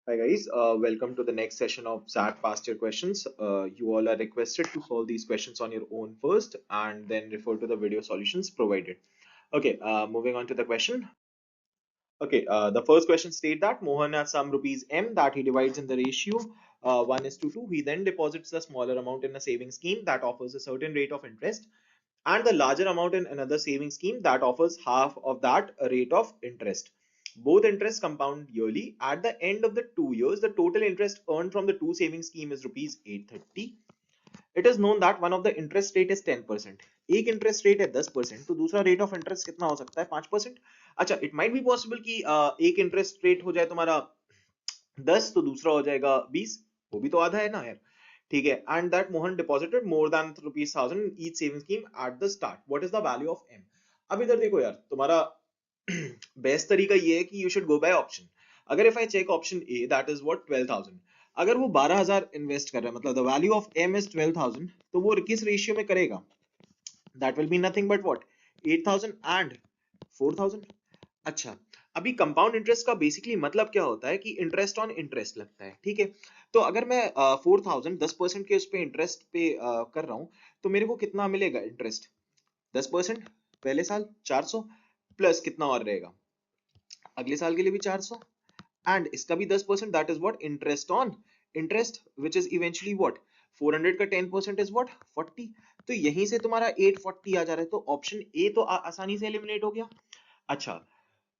Hi guys, welcome to the next session of SAT Past Year Questions. You all are requested to solve these questions on your own first and then refer to the video solutions provided. Okay, moving on to the question. Okay, the first question state that Mohan has some rupees M that he divides in the ratio 1 is to 2. He then deposits the smaller amount in a saving scheme that offers a certain rate of interest and the larger amount in another saving scheme that offers half of that rate of interest. Both interests compound yearly. At the end of the 2 years, the total interest earned from the two saving scheme is rupees 830. It is known that one of the interest rate is 10%. एक interest rate है 10%, तो दूसरा rate of interest कितना हो सकता है 5%. अच्छा, it might be possible कि एक इंटरेस्ट रेट हो जाए तुम्हारा 10 तो दूसरा हो जाएगा 20. वो भी तो आधा है ना यार. ठीक है. And that Mohan deposited more than rupees 1000 each saving scheme at the start. What is the value of M? अब इधर देखो यार, तुम्हारा बेस्ट तरीका ये है कि you should go by option. अगर if I check option A that is what 12000, अगर वो 12000 इन्वेस्ट कर रहा है, मतलब the value of M is 12000, तो वो किस रेशियो में करेगा? That will be nothing but what 8000 and 4000. अच्छा, अभी कंपाउंड इंटरेस्ट का बेसिकली मतलब क्या होता है कि इंटरेस्ट ऑन इंटरेस्ट लगता है. ठीक है. तो अगर मैं 4000 10% के उस पे इंटरेस्ट पे कर रहा हूं, तो मेरे को कितना मिलेगा इंटरेस्ट? 10% पहले साल 400 प्लस कितना और रहेगा अगले साल के लिए भी 400 एंड इसका भी 10%, that is what interest on interest which is eventually what 400 का 10% इज व्हाट 40. तो यहीं से तुम्हारा 840 आ जा रहा है. तो ऑप्शन ए तो आसानी से एलिमिनेट हो गया. अच्छा,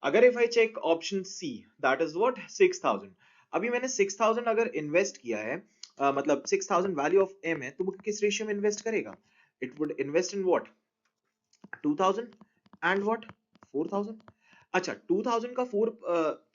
अगर if I check option C that is what 6000. अभी मैंने 6000 अगर इन्वेस्ट किया है, मतलब 6000 वैल्यू ऑफ एम है, तो वो किस रेशियो में इन्वेस्ट करेगा? It would invest in what 2000 and what 4000. अच्छा, 2000 का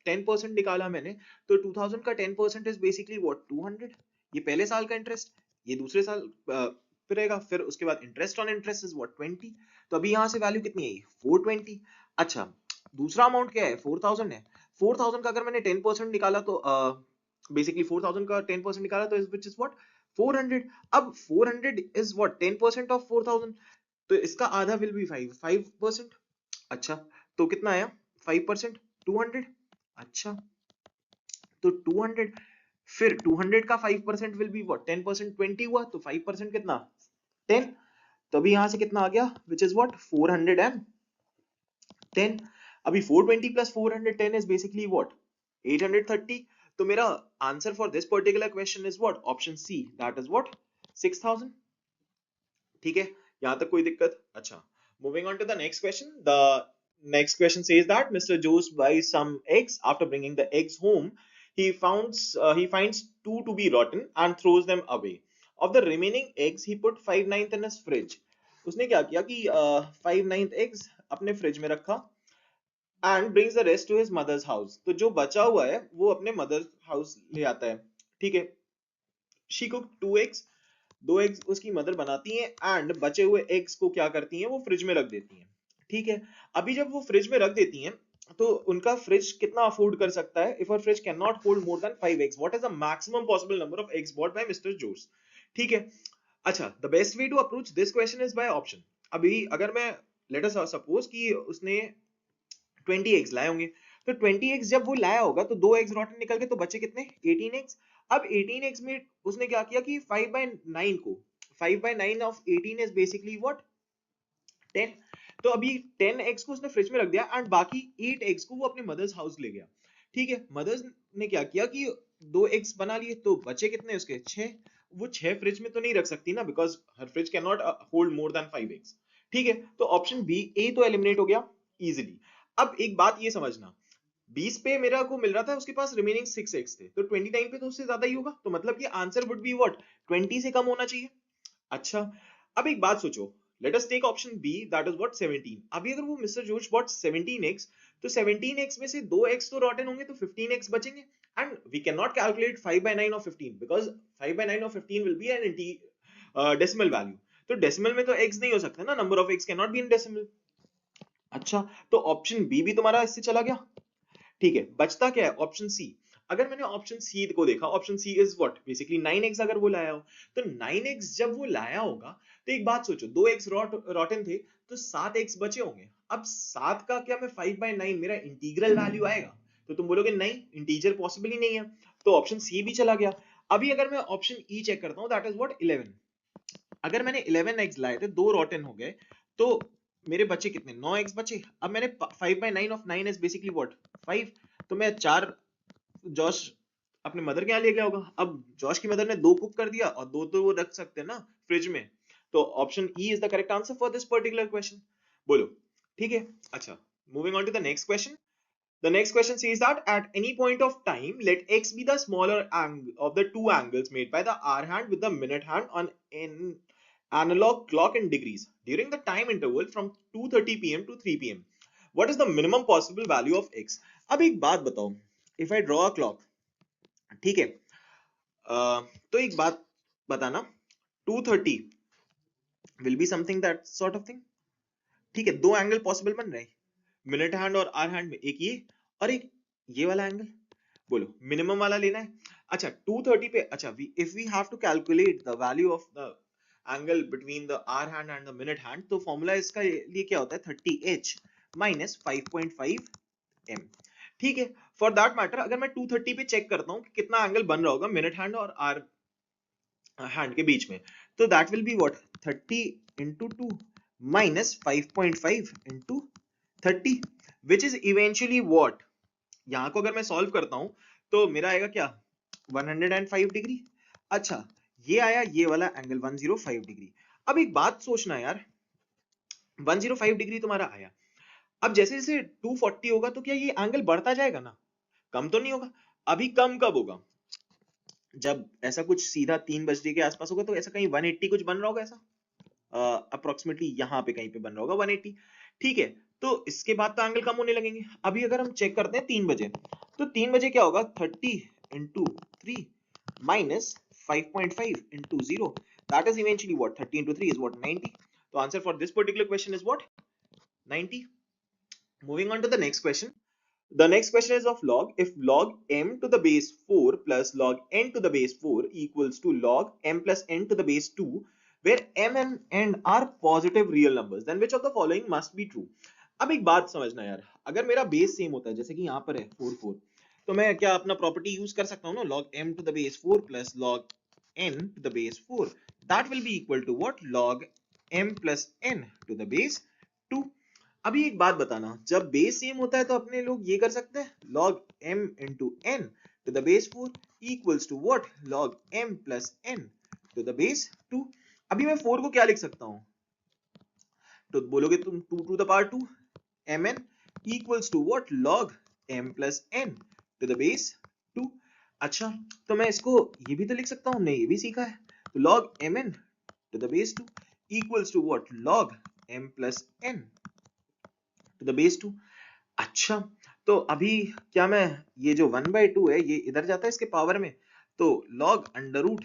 10% निकाला मैंने, तो 2000 का 10% इज बेसिकली व्हाट 200. ये पहले साल का इंटरेस्ट, ये दूसरे साल पे रहेगा. फिर उसके बाद interest on interest is what 20. तो अभी यहाँ से वैल्यू कितनी आई 420. अच्छा, दूसरा अमाउंट क्या है 4000 है. 4000 का अगर मैंने 10% निकाला तो बेसिकली 4000 का 10% निकाला तो विच इज व्हाट 400. अब 400 इज व्हाट 10% ऑफ 4000, तो इसका आधा विल बी 5%. अच्छा, तो कितना आया 5% 200. अच्छा, तो 200, फिर 200 का 5% विल बी व्हाट 10% 20 हुआ, तो 5% कितना 10. तो अभी यहां से कितना आ गया विच इज व्हाट 410. अभी 420 प्लस 410 इज बेसिकली व्हाट 830. तो मेरा answer for this particular question is what option C that is what 6000. ठीक है, यहां तक कोई दिक्कत? अच्छा, moving on to the next question. द next question says that Mr. Jose buys some eggs. After bringing the eggs home, he finds two to be rotten and throws them away. Of the remaining eggs, he put 5/9 in his fridge. उसने क्या किया कि 5/9 eggs अपने fridge में रखा and brings the rest to his mother's house. तो जो बचा हुआ है वो अपने मदर हाउस ले आता है. ठीक है. She cooked 2 eggs. 2 eggs उसकी मदर बनाती हैं एंड बचे हुए एग्स को क्या करती हैं वो फ्रिज में रख देती हैं. ठीक है. अभी जब वो फ्रिज में रख देती हैं, तो उनका फ्रिज कितना अफोर्ड कर सकता है? If our fridge can not hold more than 5 eggs, what is the maximum possible number of eggs bought by Mister Jose? ठीक है. अच्छा, the best way to approach this question is by option. अभी अगर मैं let us suppose कि उसने 20 eggs लाए होंगे, तो 20 एग्स जब वो लाया होगा तो 2 एग्स रॉटन निकल गए, तो बचे कितने 18 एग्स. अब 18 एग्स में उसने क्या किया कि 5/9 को 5/9 ऑफ 18 इज बेसिकली व्हाट 10. तो अभी 10 एग्स को उसने फ्रिज में रख दिया एंड बाकी 8 एग्स को वो अपने मदर्स हाउस ले गया. ठीक है. मदर्स ने क्या किया कि 2 एग्स बना लिए, तो बचे कितने उसके 6. वो 6 फ्रिज में तो नहीं रख सकती ना, because her fridge can not hold more than 5 eggs. ठीक है. तो ऑप्शन बी ए तो एलिमिनेट हो गया इजिली. अब एक बात ये समझना, 20 पे मेरा को मिल रहा था, उसके पास रिमेनिंग 6 एक्स थे, तो 29 पे तो उससे ज्यादा ही होगा, तो मतलब कि आंसर वुड बी व्हाट 20 से कम होना चाहिए. अच्छा, अब एक बात सोचो, let us take option B that is what 17. अभी अगर वो मिस्टर जॉर्ज बॉट 17 एक्स, तो 17 एक्स में से 2 एक्स तो रॉटन होंगे, तो 15 एक्स बचेंगे. And we can not calculate 5/9 of 15 because 5/9 of 15 will be an decimal value. तो डेसिमल में तो एक्स नहीं हो सकता ना, number of x can not be in decimal. अच्छा, तो ऑप्शन बी भी तुम्हारा इससे चला गया. ठीक है. बचता क्या है ऑप्शन सी. अगर मैंने ऑप्शन सी को देखा, option C is what basically 9 x अगर वो लाया हो, तो 9 एक्स जब वो लाया होगा, तो एक बात सोचो 2 एक्स रॉटन थे, तो 7 एक्स बचे होंगे. अब 7 का क्या मैं 5/9 मेरा इंटीग्रल वैल्यू आएगा? तो तुम बोलोगे नहीं, इंटीजर पॉसिबल ही नहीं है. तो ऑप्शन सी भी चला गया। अभी अगर मैं ऑप्शन ई चेक करता हूँ, दैट इज व्हाट 11। अगर मैंने 11 एग्स लाए थे, 2 रॉटन हो गए, तो मेरे बचे कितने, 9 एग्स बचे। अब मैंने 5/9 ऑफ 9 इज बेसिकली व्हाट 5, तो मैं 4 जॉश अपने मदर के यहाँ ले गया होगा। अब जॉश की मदर ने 2 कुक कर दिया, और 2 तो वो रख सकते हैं ना फ्रिज में। तो option E is the correct answer for this particular question. बोलो ठीक है। अच्छा, moving on to the next question. The next question says that at any point of time, let x be the smaller angle of the two angles made by the hour hand with the minute hand on an analog clock in degrees during the time interval from 2:30 p.m. to 3 p.m. What is the minimum possible value of x? अब एक बात बताओ, if I draw a clock, ठीक है, तो एक बात बताना, 2:30 will be something that sort of thing, ठीक है। दो एंगल पॉसिबल बन रहे हैं, मिनट हैंड और आर हैंड में, एक ये और एक ये वाला एंगल। बोलो मिनिमम वाला लेना है। अच्छा 2:30 पे, अच्छा if we have to calculate the value of the angle between the hour hand and the minute hand, तो फॉर्मूला इसका लिए क्या होता है, 30h माइनस 5.5 m। ठीक है, फॉर दैट मैटर अगर मैं 2:30 पे चेक करता हूँ कि कितना एंगल बन रहा होगा मिनट हैंड और आर हैंड के बीच में, तो that will be what 30 into 2 minus 5.5 into 30, which is eventually what, यहां को अगर मैं सॉल्व करता हूं तो मेरा आएगा क्या 105 डिग्री। अच्छा ये आया ये वाला एंगल 105 डिग्री। अब एक बात सोचना यार, 105 डिग्री तुम्हारा आया, अब जैसे जैसे 240 होगा तो क्या ये एंगल बढ़ता जाएगा ना, कम तो नहीं होगा। अभी कम कब होगा, जब ऐसा कुछ सीधा 3 बजे के आसपास होगा, तो ऐसा कहीं 180 कुछ बन रहा होगा, ऐसा अप्रोक्सीमेटली यहाँ पे कहीं पे बन रहा होगा 180। ठीक है, तो इसके बाद तो एंगल कम होने लगेंगे। अभी अगर हम चेक करते हैं 3 बजे, तो 3 बजे क्या होगा, 30 into 3 minus 5.5 into 0, that is eventually what 30 into 3 is what 90। तो answer for this particular question is what 90। Moving on to the next question. The next question is of log. If log m to the base 4 plus log n to the base 4 equals to log m plus n to the base 2, where m and n are positive real numbers, then which of the following must be true? अब एक बात समझना यार, अगर मेरा base same होता है, जैसे कि यहाँ पर है 4 4, तो मैं क्या अपना प्रॉपर्टी यूज कर सकता हूँ ना, log m to the base 4 plus log n to the base 4, that will be equal to what, log m plus n to the base 2। अभी एक बात बताना, जब बेस सेम होता है तो अपने लोग ये कर सकते हैं, log m into n to the base 4 equals to what, log m plus n to the base 2। अभी मैं 4 को क्या लिख सकता हूं, तो बोलोगे तुम 2 to the power 2 mn equals to what, log m plus n to the base 2। अच्छा तो मैं इसको ये भी तो लिख सकता हूं, हमने ये भी सीखा है, तो log mn to the base 2 equals to what, log m plus n to the base 2। अच्छा तो अभी क्या मैं ये जो 1/2 है ये इधर जाता है इसके पावर में, तो log under root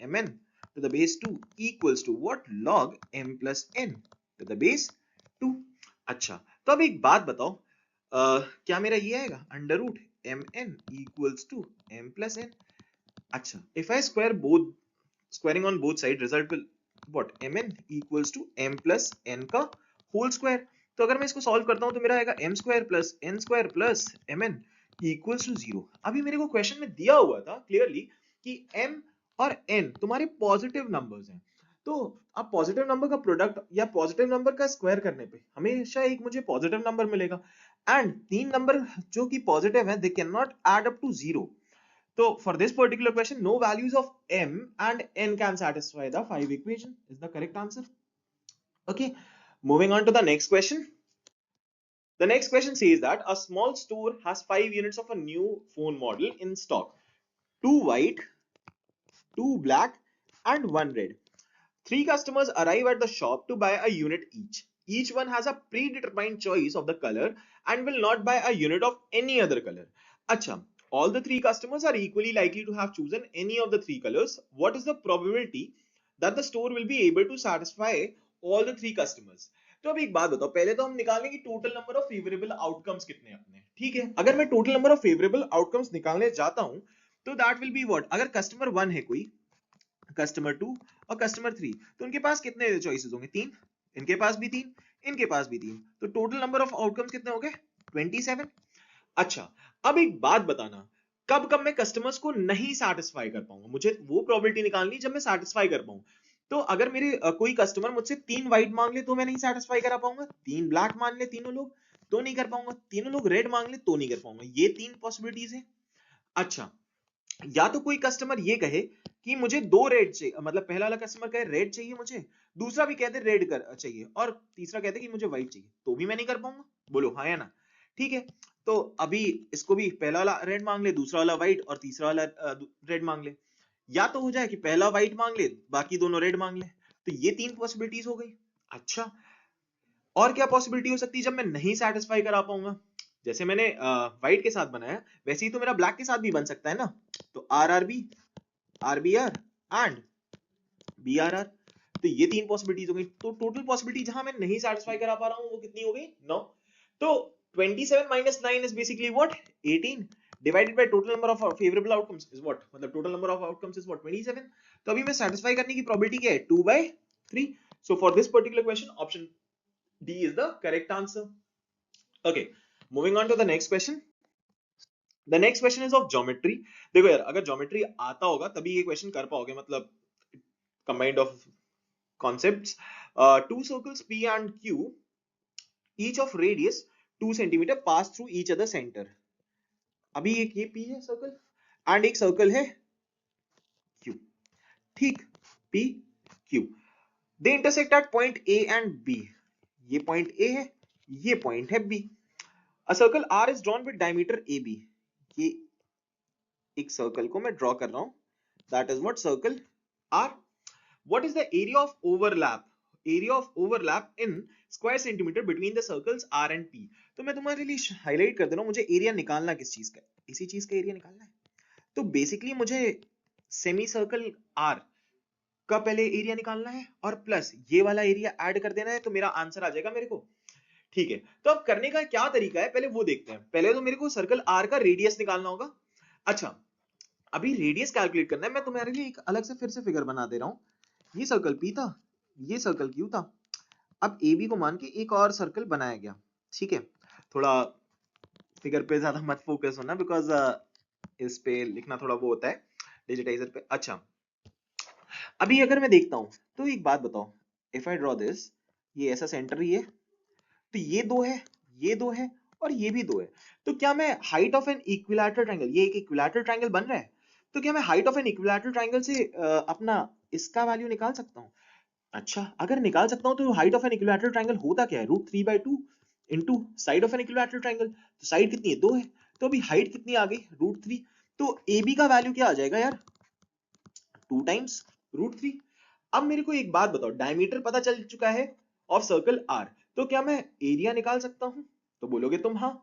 mn to the base 2 equals to what, log m plus n to the base 2। अच्छा तो अब एक बात बताओ, क्या मेरा ये आएगा under root mn equals to m plus n। अच्छा if I square both, squaring on both side result will what, mn equals to m plus n का होल स्क्वायर। तो अगर मैं इसको सॉल्व करता हूं तो मेरा आएगा m square plus n square plus mn equals to 0। अभी मेरे को क्वेश्चन में दिया हुआ था क्लियरली कि m और n तुम्हारे पॉजिटिव नंबर्स हैं, तो अब पॉजिटिव नंबर का प्रोडक्ट या पॉजिटिव नंबर का स्क्वायर करने पे हमेशा एक मुझे पॉजिटिव नंबर मिलेगा, एंड तीन नंबर जो कि पॉजिटिव है they can not add up to 0। So for this particular question, no values of m and n can satisfy the 5 equation is the correct answer. Okay, moving on to the next question. The next question says that a small store has 5 units of a new phone model in stock. 2 white, 2 black and 1 red. 3 customers arrive at the shop to buy a unit each. Each one has a predetermined choice of the color and will not buy a unit of any other color. Acha, all the 3 customers are equally likely to have chosen any of the 3 colors. What is the probability that the store will be able to satisfy all the 3 customers? तो अब एक बात बताओ, पहले तो हम निकालेंगे कि total number of favourable outcomes कितने अपने, ठीक है। अगर मैं total number of favourable outcomes निकालने जाता हूं तो दैट विल बी व्हाट, अगर कस्टमर 1 है कोई, कस्टमर 2 और कस्टमर 3, तो उनके पास कितने चॉइसेस होंगे, 3, इनके पास भी 3, इनके पास भी 3, तो टोटल नंबर ऑफ आउटकम्स कितने हो गए 27। अच्छा अब एक बात बताना, कब कब मैं कस्टमर्स को नहीं सेटिस्फाई कर पाऊंगा, मुझे वो प्रोबेबिलिटी निकालनी जब मैं सेटिस्फाई कर पाऊं। तो अगर मेरे कोई कस्टमर मुझसे 3 व्हाइट मांग ले तो मैं नहीं सेटिस्फाई करा पाऊंगा, 3 ब्लैक मांग ले तीनों लोग तो नहीं कर पाऊंगा, तीनों लोग रेड मांग ले तो नहीं कर पाऊंगा। ये 3 पॉसिबिलिटीज है। अच्छा, या तो कोई कस्टमर ये कहे कि मुझे 2 रेड चाहिए, मतलब पहला वाला कस्टमर कहे रेड चाहिए मुझे, दूसरा भी कहते रेड कर चाहिए, और तीसरा कहते कि मुझे व्हाइट चाहिए, तो भी मैं नहीं कर पाऊंगा। बोलो हाँ या ना। ठीक है, तो अभी इसको भी पहला वाला रेड मांग ले, दूसरा वाला व्हाइट और तीसरा वाला रेड मांग ले, या तो हो जाए कि पहला व्हाइट मांग ले बाकी दोनों रेड मांग ले। तो ये 3 पॉसिबिलिटीज हो गई। अच्छा, और क्या पॉसिबिलिटी हो सकती है जब मैं नहीं सेटिस्फाई करा पाऊंगा? जैसे मैंने व्हाइट के साथ बनाया वैसे ही तो मेरा ब्लैक के साथ भी बन सकता है ना। तो RRB, RBR एंड BRR। तो ये 3 पॉसिबिलिटीज हो गई। तो टोटल पॉसिबिलिटी जहां मैं नहीं सेटिस्फाई करा पा रहा हूं वो कितनी हो गई? 9। तो 27 minus 9 is basically what? 18 divided by total number of favorable outcomes is what? मतलब total number of outcomes is what? 27। तो अभी मैं सेटिस्फाई करने की प्रोबेबिलिटी क्या है? 2/3। So for this particular question option D is the correct answer. Okay, moving on to the next question. The next question is of geometry. देखो यार, अगर ज्योमेट्री आता होगा तभी ये क्वेश्चन कर पाओगे, मतलब combined of concepts. Two circles P and Q, each of radius 2 centimeter, pass through each other center. अभी एक ये P है सर्कल एंड एक सर्कल है Q। ठीक, P Q, they intersect at point A and B। ये point A है, ये पॉइंट है B। A circle R is drawn with diameter AB। ये एक सर्कल को मैं ड्रॉ कर रहा हूं, that is what circle R। What is the area of overlap? Area of overlap in square centimeter between the circles R and P। तो मैं तुम्हारे लिए हाईलाइट कर दे रहा हूं, मुझे एरिया निकालना किस चीज का है? इसी चीज का एरिया निकालना है। तो बेसिकली मुझे सेमी सर्कल R का पहले एरिया निकालना है और प्लस ये वाला एरिया ऐड कर देना है, तो मेरा आंसर आ जाएगा मेरे को। ठीक है, तो अब करने का क्या तरीका है पहले वो देखते हैं। पहले तो मेरे को सर्कल R का रेडियस निकालना होगा। अच्छा, अभी रेडियस कैलकुलेट करना है, मैं तुम्हारे लिए एक अलग से फिर से फिगर बना दे रहा हूं। ये सर्कल P था, ये सर्कल Q था। अब AB को मान के एक और सर्कल बनाया गया। ठीक है, थोड़ा फिगर पे ज्यादा मत फोकस होना, बिकॉज इस पे लिखना थोड़ा वो होता है डिजिटाइजर पे। अच्छा, अभी अगर मैं देखता हूं तो एक बात बताओ, इफ आई ड्रॉ दिस, ये ऐसा सेंटर ही है, तो ये 2 है, ये 2 है और ये भी 2 है। तो क्या मैं height of an equilateral triangle, ये एक इक्विलैटरल ट्रायंगल बन रहा है, तो क्या मैं height of an equilateral triangle से अपना इसका वैल्यू निकाल सकता हूं? अच्छा, अगर निकाल सकता हूं तो height of an equilateral triangle होता क्या है? √3/2 into side of an equilateral triangle. तो साइड कितनी है? 2 है। तो अभी हाइट कितनी आ गई? √3। तो AB का वैल्यू क्या आ जाएगा यार? 2 टाइम्स √3। अब मेरे को एक बात बताओ, डायमीटर पता चल चुका है ऑफ सर्कल R, तो क्या मैं एरिया निकाल सकता हूं? तो बोलोगे तुम हाँ,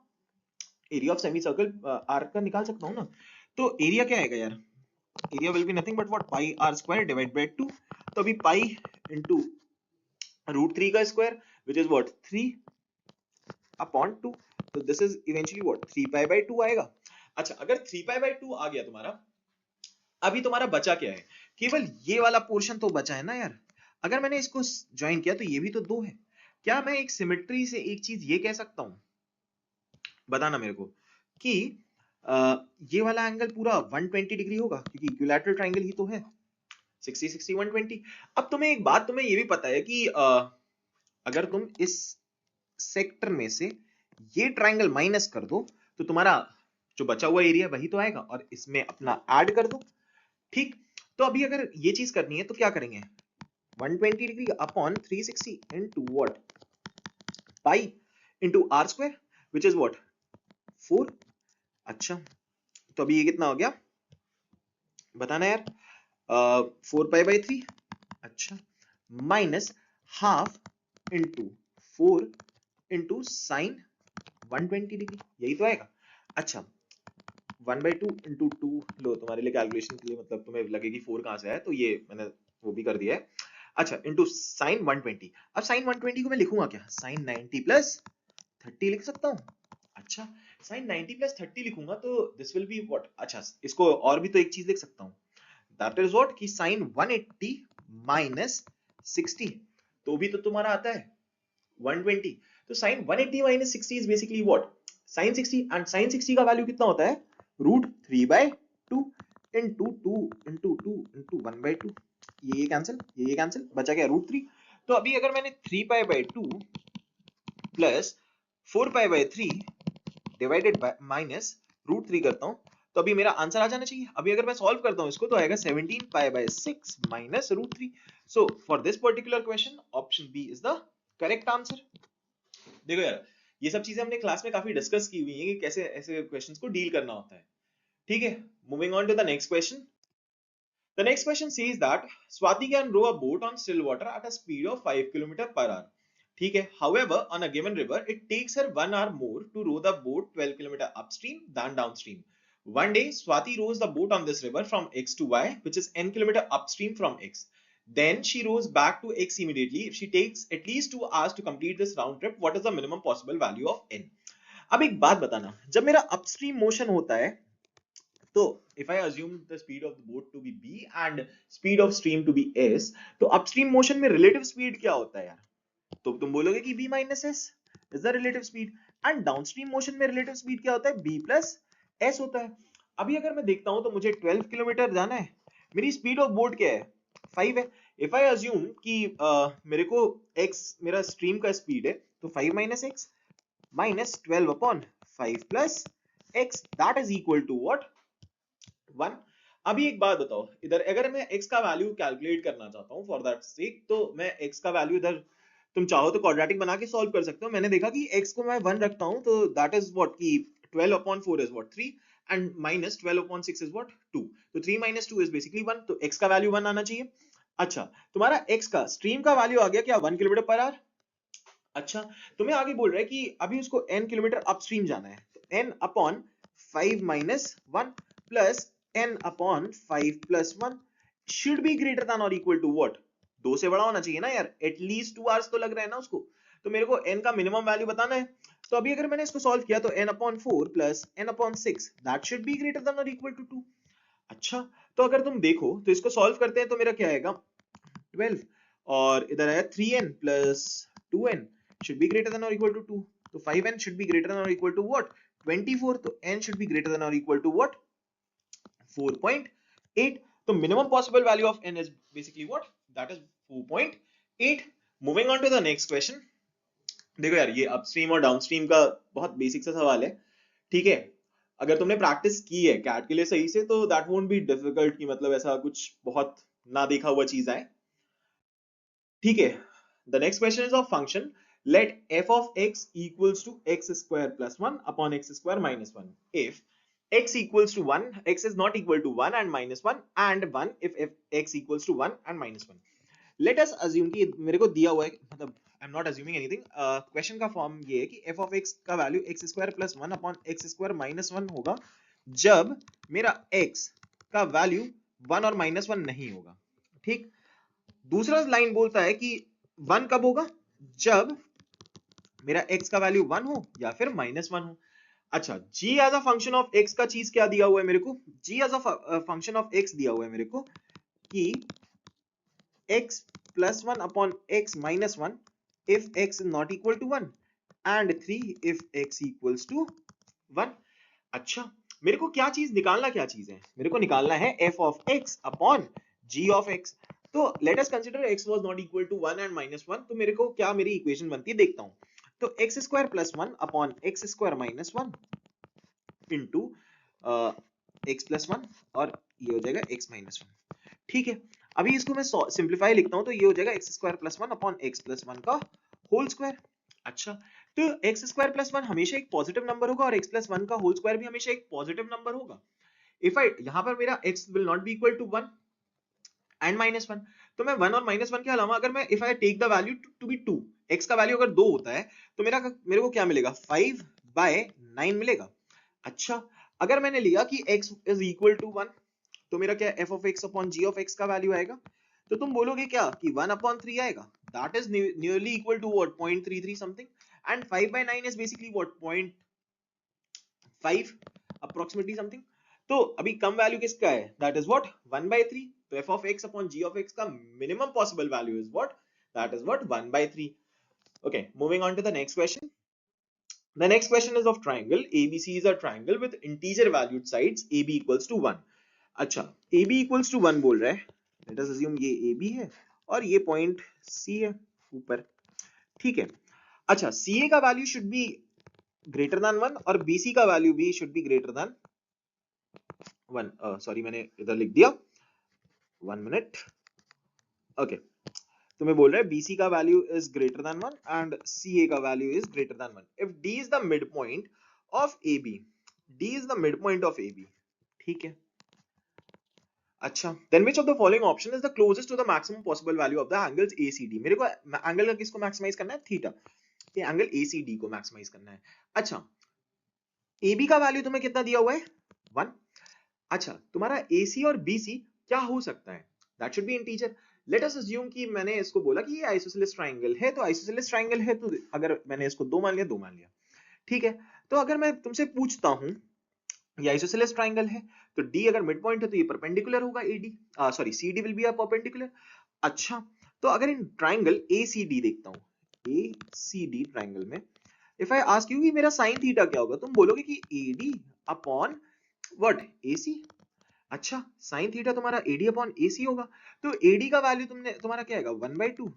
area of semi circle R का निकाल सकता हूं ना। तो एरिया क्या आएगा यार? Area will be nothing but what? Pi R square divide by 2। तो अभी पाई इनटू √3 का square which is what? 3 upon 2। तो this is eventually what? 3π/2 आएगा। अच्छा, अगर 3π/2 आ गया तुम्हारा, अभी तुम्हारा बचा क्या है? केवल ये वाला पोर्शन तो बचा है ना यार। अगर मैंने इसको ज्वाइन किया तो ये भी तो 2 है। क्या मैं एक सिमेट्री से एक चीज ये कह सकता हूं, बताना मेरे को, कि ये वाला एंगल पूरा 120 डिग्री होगा, क्योंकि इक्विलैटरल ट्रायंगल ही तो है। 60 60 120। अब तुम्हें एक बात, तुम्हें ये भी पता है कि अगर तुम इस सेक्टर में से ये ट्रायंगल माइनस कर दो तो तुम्हारा जो बचा हुआ एरिया वही तो आएगा, और इसमें अपना ऐड कर दो। ठीक, तो अभी अगर ये चीज करनी है तो क्या करेंगे? 120 degree upon 360 into what? Pi into r square which is what? 4। अच्छा, तो अभी ये कितना हो गया बताना यार? 4π/3। अच्छा, minus half into 4 into sine 120 degree, यही तो आएगा। अच्छा, 1/2 इनटू 2 लो तुम्हारे लिए कैलकुलेशन के लिए, मतलब तुम्हें लगेगी 4 कहां से आया, तो ये मैंने वो भी कर दिया है। अच्छा, इनटू साइन 120। अब साइन 120 को मैं लिखूंगा क्या? साइन 90 प्लस 30 लिख सकता हूं। अच्छा, साइन 90 प्लस 30 लिखूंगा तो दिस विल बी व्हाट? अच्छा, इसको और भी तो एक चीज लिख सकता हूं, दैट इज व्हाट, कि साइन 180 माइनस 60, तो भी तो तुम्हारा आता है 120। तो sine 180 minus 60 is basically what? Sine 60, and sine 60 का वैल्यू कितना होता है? √3/2 इंटू 1/2 ये कैंसिल बचा क्या √3। तो अभी अगर मैंने 3π/2 प्लस 4π/3 डिवाइडेड बाय माइनस √3 करता हूं तो अभी मेरा आंसर आ जाना चाहिए। अभी अगर मैं सॉल्व करता हूं इसको तो आएगा 17π/6 minus √3। So for this particular question option B is the correct answer. देखो यार ये सब चीजें हमने क्लास में काफी डिस्कस की हुई है कि कैसे ऐसे क्वेश्चंस को डील करना होता है। ठीक है, moving on to the next question. The next question says that Swati can row a boat on still water at a speed of 5 km per hour. ठीक है, however, on a given river, it takes her 1 hour more to row the boat 12 km upstream than downstream. One day, Swati rows the boat on this river from X to Y, which is n km upstream from X. Then she rows back to X immediately. If she takes at least 2 hours to complete this round trip, what is the minimum possible value of n? अब एक बात बताना, जब मेरा upstream motion होता है तो if I assume the speed of the boat to be b and speed of stream to be s, तो अपस्ट्रीम मोशन में रिलेटिव स्पीड क्या होता है यार? तो तुम बोलोगे कि b minus s is the relative speed and downstream motion में रिलेटिव स्पीड क्या होता है? b plus s होता है। अभी अगर मैं देखता हूं तो मुझे 12 किलोमीटर जाना है, मेरी स्पीड ऑफ बोट क्या है? 5 है। इफ आई अज्यूम कि मेरे को x मेरा स्ट्रीम का स्पीड है तो 5 minus x minus 12 upon 5 plus x that is equal to what? 1। अभी एक बात बताओ, इधर अगर मैं x का वैल्यू कैलकुलेट करना चाहता हूं फॉर दैट सेक, तो मैं x का वैल्यू इधर तुम चाहो तो क्वाड्रेटिक बना के सॉल्व कर सकते हो। मैंने देखा कि x को मैं 1 रखता हूं तो दैट इज व्हाट की 12/4 is what 3 and minus 12/6 is what 2। तो 3 minus 2 इज बेसिकली 1, तो x का वैल्यू 1 आना चाहिए। अच्छा, तुम्हारा x का स्ट्रीम का वैल्यू आ गया क्या? 1 किलोमीटर पर आवर। अच्छा, तुम्हें आगे बोल रहा है कि अभी उसको n किलोमीटर अपस्ट्रीम जाना है, तो n upon 5 minus 1 plus n upon 5 plus 1 should be greater than or equal to what? 2 से बड़ा होना चाहिए ना यार, एटलीस्ट 2 आवर्स तो लग रहा है ना उसको। तो मेरे को n का मिनिमम वैल्यू बताना है। तो अभी अगर मैंने इसको सॉल्व किया तो n upon 4 plus n upon 6 that should be greater than or equal to 2। अच्छा, तो अगर तुम देखो तो इसको सॉल्व करते हैं तो मेरा क्या आएगा? 12 और इधर आया 3n plus 2n should be greater than or equal to 2। तो 5n should be greater than or equal to what? 24। तो n should be greater than or equal to what? 4.8। तो minimum possible value of n is basically what? That is 4.8। Moving on to the next question। देखो यार ये upstream और downstream का बहुत basic सा सवाल है। ठीक है, अगर तुमने प्रैक्टिस की है कैट के लिए सही से तो दैट वोंट बी डिफिकल्ट कि मतलब ऐसा कुछ बहुत ना देखा हुआ चीज आए। ठीक है, the next question is of function let f of x equals to x square plus 1 upon x square minus 1 if x equals to 1, x is not equal to 1 and minus 1 and 1 if x equals to 1 and minus 1। let us assume कि मेरे को दिया हुआ है, मतलब I'm not assuming anything, question का form ये है कि f of x का value x square plus 1 upon x square minus 1 होगा जब मेरा x का वैल्यू 1 और माइनस 1 नहीं होगा। ठीक, दूसरा लाइन बोलता है कि 1 कब होगा? जब मेरा x का वैल्यू 1 हो या फिर माइनस 1 हो। अच्छा, g as a function of x का चीज क्या दिया हुआ है मेरे को? g as a function of x दिया हुआ है मेरे को कि x plus 1 upon x minus 1 if x is not equal to 1 and 3 if x equals to 1। अच्छा, मेरे को क्या चीज निकालना, क्या चीज है मेरे को निकालना है f of x upon g of x। तो let us consider x was not equal to 1 and minus 1, तो मेरे को क्या मेरी इक्वेशन बनती है देखता हूं। तो x square plus 1 upon x square minus 1 into x plus 1 और ये हो जाएगा x माइनस 1। ठीक है, अभी इसको मैं सिंप्लीफाई लिखता हूं तो ये हो जाएगा x square plus 1 upon x plus 1 का होल स्क्वायर। अच्छा, तो x स्क्वायर प्लस 1 हमेशा एक पॉजिटिव नंबर होगा और x प्लस 1 का होल स्क्वायर भी हमेशा एक पॉजिटिव नंबर होगा। इफ आई यहां पर मेरा x will not be equal to 1 and minus 1, तो मैं 1 और माइनस 1 के अलावा अगर मैं if I take the value to be 2, x का वैल्यू अगर 2 होता है तो मेरे को क्या मिलेगा? 5/9 मिलेगा। अच्छा, अगर मैंने लिया कि x इज इक्वल टू 1 तो मेरा क्या f of x upon g of x का वैल्यू आएगा? तो तुम बोलोगे क्या कि 1 अपॉन 3 आएगा, that is nearly equal to what 0.33 something and 5/9 is basically what 0.5 approximately something. तो अभी कम वैल्यू किसका है? That is what 1/3। तो f of x upon g of x का minimum possible value is what? That is what 1/3। Okay, moving on to the next question. The next question is of triangle. ABC is a triangle with integer valued sides AB equals to 1. अच्छा, AB equals to 1 बोल रहा है. Let us assume ये AB है और ये point C है ऊपर. ठीक है. अच्छा, CA का value should be greater than 1 और BC का वैल्यू भी should be greater than 1. Sorry, मैंने इधर लिख दिया. 1 मिनट. ओके, तो मैं बोल रहा है BC का value is greater than 1 and CA का value is greater than 1 if D is the mid point of AB. D is the mid point of AB. ठीक है. अच्छा, then which of the following option is the closest to the maximum possible value of the angles ACD? मेरे को angle का किसको maximise करना है? Theta. ये एंगल ACD को मैक्सिमाइज करना है. अच्छा, AB का वैल्यू तुम्हें कितना दिया हुआ है? 1. अच्छा, तुम्हारा AC और BC क्या हो सकता है? That should be integer. Let us assume कि मैंने इसको बोला कि ये आइसोसेलेस ट्राइंगल है, तो आइसोसेलेस ट्राइंगल है तो अगर मैंने इसको 2 मान लिया, 2 मान लिया. ठीक है. तो अगर मैं तुमसे पूछता हूं ये आइसोसेलेस ट्राइंगल है तो D अगर मिड पॉइंट है तो ये परपेंडिकुलर होगा AD. Sorry, CD will be a perpendicular. अच्छा, तो अगर इन ट्राइंगल ACD देखता हूं, ACD ट्राइंगल में इफ आई आस्क यू कि मेरा साइन थीटा क्या होगा, तुम बोलोगे कि AD अपॉन व्हाट? AC. अच्छा, साइन थीटा तुम्हारा AD अपॉन AC होगा. तो AD का वैल्यू तुम्हारा क्या आएगा? 1/2.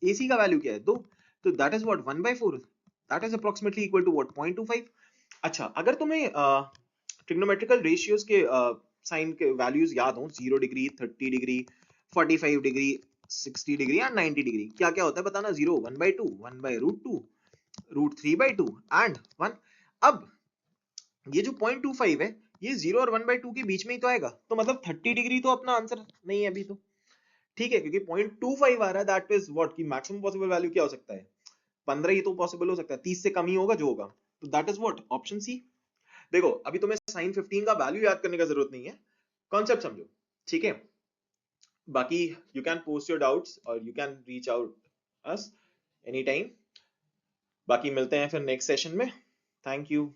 AC का वैल्यू क्या है? 2. तो that is what? 1/4. That is approximately equal to what? 0.25. अच्छा, अगर तुम्हें ट्रिग्नोमेट्रिकल रेशियोज के साइन के वैल्यूज याद हो, 0 degree, 30 degree, 45 degree, 60 degree and 90 degree, क्या क्या होता है बताना? 0 1/2, 1/√2, √3/2 एंड 1. अब ये जो 0.25 है ये 0 और 1/2 के बीच में ही तो आएगा, तो मतलब 30 डिग्री तो अपना आंसर नहीं है अभी तो. ठीक है, क्योंकि 0.25 आ रहा है, दैट इज व्हाट की मैक्सिमम पॉसिबल वैल्यू क्या हो सकता है? 15 ही तो पॉसिबल हो सकता है, 30 से कम ही होगा जो होगा. तो that is what? Option C. देखो, अभी तुम्हें साइन 15 का वैल्यू याद करने का जरूरत नहीं है, कॉन्सेप्ट समझो. ठीक है. बाकी you can post your doubts और you can reach out us any time. बाकी मिलते हैं फिर नेक्स्ट सेशन में. Thank you.